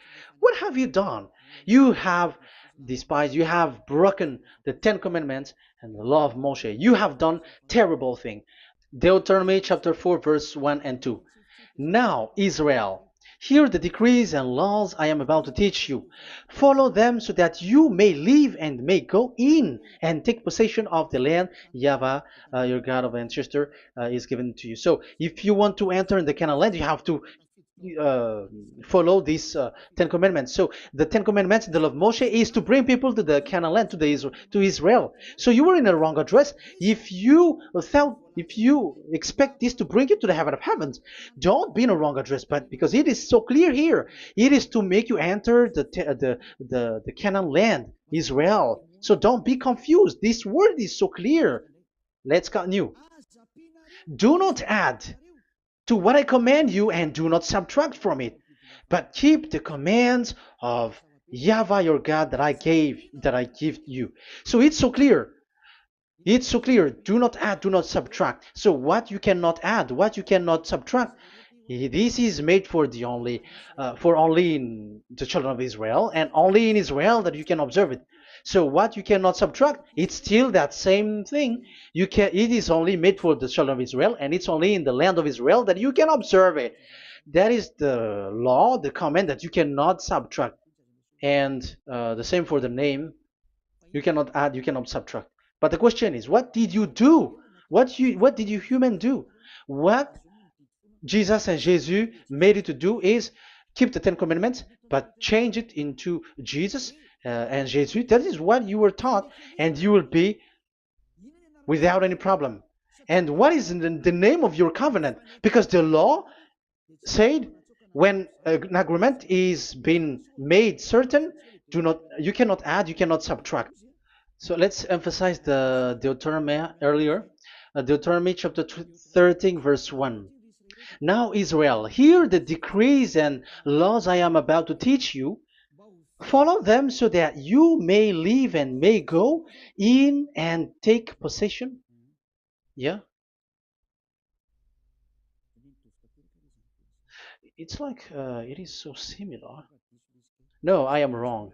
What have you done? You have despised, you have broken the Ten Commandments and the law of Moshe. You have done terrible thing. Deuteronomy chapter 4, verse 1 and 2. Now, Israel, hear the decrees and laws I am about to teach you. Follow them so that you may live and may go in and take possession of the land YAHVAH, your God of ancestor, is given to you. So if you want to enter in the Canaan land, you have to follow these Ten Commandments. So the Ten Commandments, the law of Moshe, is to bring people to the Canaan land, to Israel. So you were in a wrong address. If you expect this to bring you to the heaven of heavens, don't be in a wrong address. But because it is so clear here, it is to make you enter the Canaan land, Israel. So don't be confused. This word is so clear. Let's continue. Do not add to what I command you, and do not subtract from it, but keep the commands of YAHVAH your God that I give you. So it's so clear. It's so clear. Do not add, do not subtract. So what you cannot add, what you cannot subtract, This is made for the only for only in the children of Israel, and only in Israel that you can observe it. So what you cannot subtract, it's still that same thing. You can. It is only made for the children of Israel, and it's only in the land of Israel that you can observe it. That is the law, the command that you cannot subtract. And the same for the name. You cannot add, you cannot subtract. But the question is, what did you do? What did you human do? What Jesus and Jesus made you to do is keep the Ten Commandments, but change it into Jesus and Jesus. That is what you were taught, and you will be without any problem. And what is the name of your covenant? Because the law said when an agreement is being made certain, do not you cannot add, you cannot subtract. So let's emphasize the Deuteronomy earlier. Deuteronomy chapter 13, verse 1. Now, Israel, hear the decrees and laws I am about to teach you. Follow them so that you may live and may go in and take possession. Yeah, it's like it is so similar. No, I am wrong.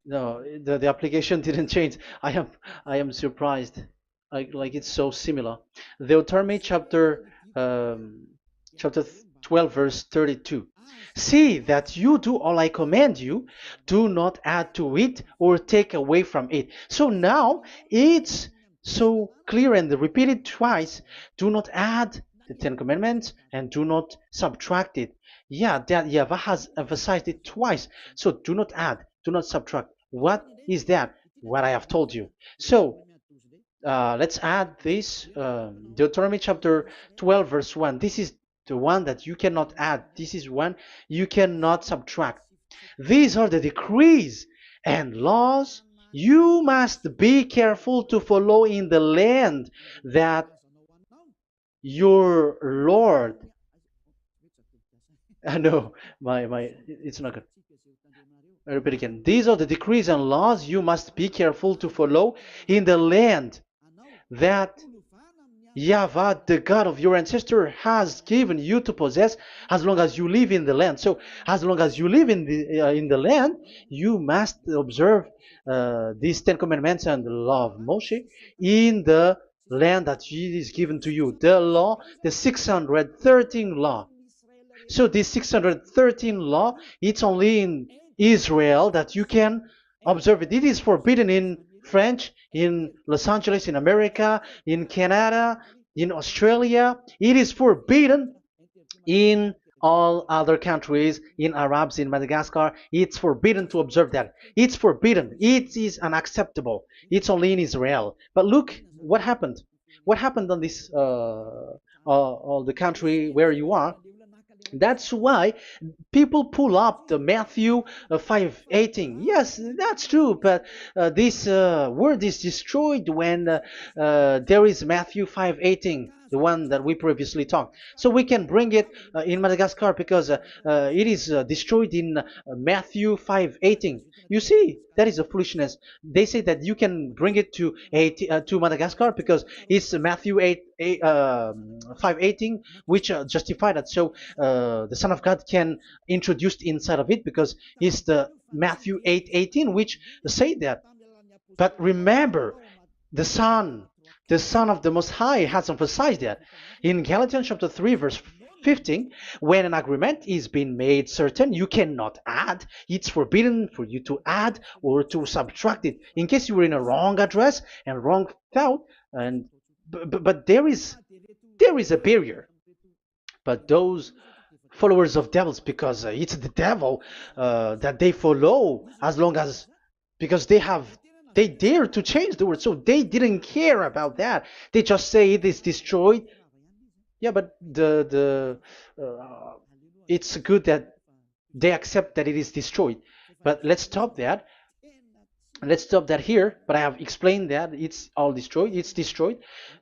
No, the application didn't change. I am surprised. Like it's so similar. Deuteronomy chapter 12 verse 32. See that you do all I command you, do not add to it or take away from it. So now it's so clear and repeated twice. Do not add the Ten Commandments and do not subtract it. Yeah, that Yahweh has emphasized it twice. So do not add, do not subtract. What is that? What I have told you. So let's add this Deuteronomy chapter 12 verse 1. This is the one that you cannot add. This is one you cannot subtract. These are the decrees and laws you must be careful to follow in the land that your Lord. No, it's not good. I repeat again. These are the decrees and laws you must be careful to follow in the land that YAHVAH, the God of your ancestor, has given you to possess as long as you live in the land. So, as long as you live in the land, you must observe these Ten Commandments and the law of Moshe in the land that is given to you. The law, the 613 law. So this 613 law, it's only in Israel that you can observe it. It is forbidden in French, in Los Angeles, in America, in Canada, in Australia. It is forbidden in all other countries, in Arabs, in Madagascar. It's forbidden to observe that. It's forbidden. It is unacceptable. It's only in Israel. But look what happened. What happened on this the country where you are? That's why people pull up the Matthew 5:18. Yes, that's true, but this word is destroyed when there is Matthew 5:18, the one that we previously talked. So we can bring it in Madagascar because it is destroyed in Matthew 5:18. You see, that is a foolishness. They say that you can bring it to Madagascar because it's Matthew 5:18, which justify that. So the Son of God can introduce inside of it because it's the Matthew 8:18, which say that. But remember, the Son of the Most High has emphasized that in Galatians chapter 3, verse 15, when an agreement is being made certain, you cannot add. It's forbidden for you to add or to subtract it. In case you were in a wrong address and wrong thought, and but there is a barrier. But those followers of devils, because it's the devil that they follow, as long as because they dare to change the word, so they didn't care about that. They just say it is destroyed. Yeah, but it's good that they accept that it is destroyed. But let's stop that. Let's stop that here. But I have explained that it's all destroyed. It's destroyed.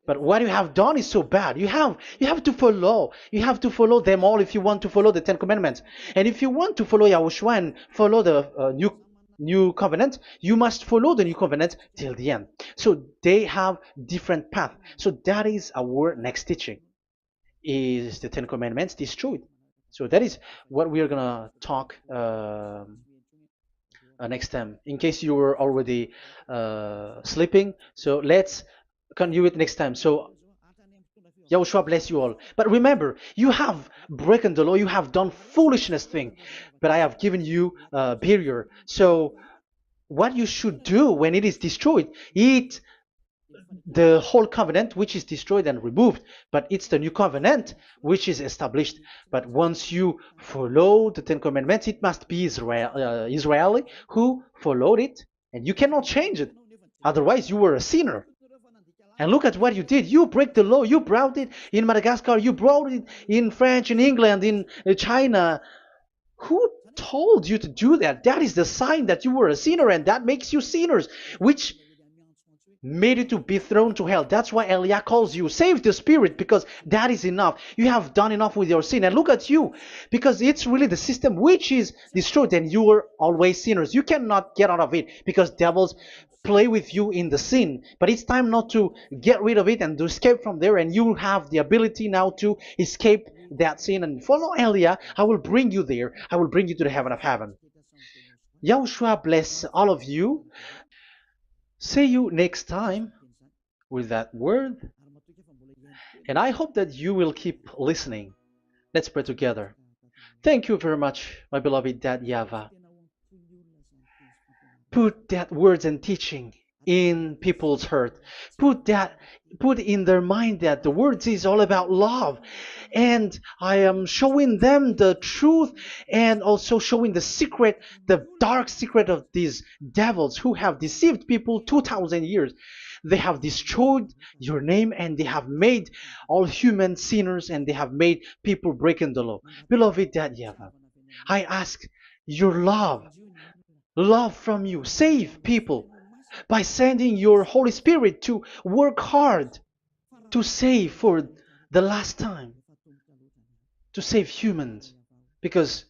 But what you have done is so bad. You have to follow. You have to follow them all if you want to follow the Ten Commandments. And if you want to follow YAHOSHUAH and follow the new covenant, you must follow the new covenant till the end. So they have different path. So that is our next teaching. is the Ten Commandments destroyed. So that is what we are gonna talk next time. In case you were already sleeping, so let's continue it next time. So Yahushua bless you all. But remember, you have broken the law, you have done foolishness thing, but I have given you a barrier. So what you should do when it is destroyed, it the whole covenant which is destroyed and removed, but it's the new covenant which is established. But once you follow the Ten Commandments, it must be Israeli who followed it, and you cannot change it. Otherwise, you were a sinner. And look at what you did. You break the law. You brought it in Madagascar. You brought it in France, in England, in China. Who told you to do that? That is the sign that you were a sinner, and that makes you sinners, which made you to be thrown to hell. That's why Elia calls you, save the spirit, because that is enough. You have done enough with your sin. And look at you, because it's really the system which is destroyed, and you were always sinners. You cannot get out of it because devils play with you in the sin. But it's time not to get rid of it and to escape from there, and you have the ability now to escape that sin and follow Elia. I will bring you there. I will bring you to the heaven of heaven. Yahushua bless all of you. See you next time with that word. And I hope that you will keep listening. Let's pray together. Thank you very much, my beloved Dad YAHVAH. Put that words and teaching in people's heart. Put in their mind that the words is all about love. And I am showing them the truth and also showing the secret, the dark secret of these devils who have deceived people 2,000 years. They have destroyed your name, and they have made all human sinners, and they have made people breaking the law. Beloved Dad YAHVAH, I ask your love from you. Save people by sending your Holy Spirit to work hard to save for the last time, to save humans, because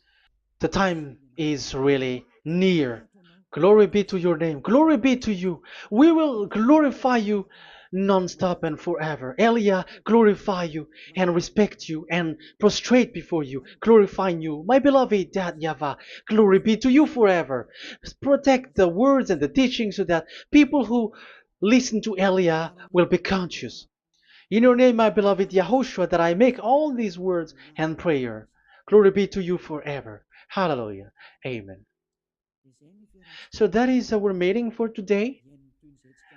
the time is really near. Glory be to your name. Glory be to you. We will glorify you non-stop and forever. Elia, glorify you and respect you and prostrate before you, glorifying you. My beloved Dad YAHVAH, glory be to you forever. Protect the words and the teaching so that people who listen to Elia will be conscious. In your name, my beloved YAHOSHUAH, that I make all these words and prayer. Glory be to you forever. Hallelujah. Amen. So that is our meeting for today.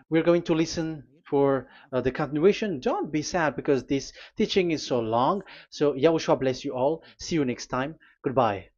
We're going to listen for the continuation. Don't be sad because this teaching is so long. So Yahushua bless you all. See you next time. Goodbye.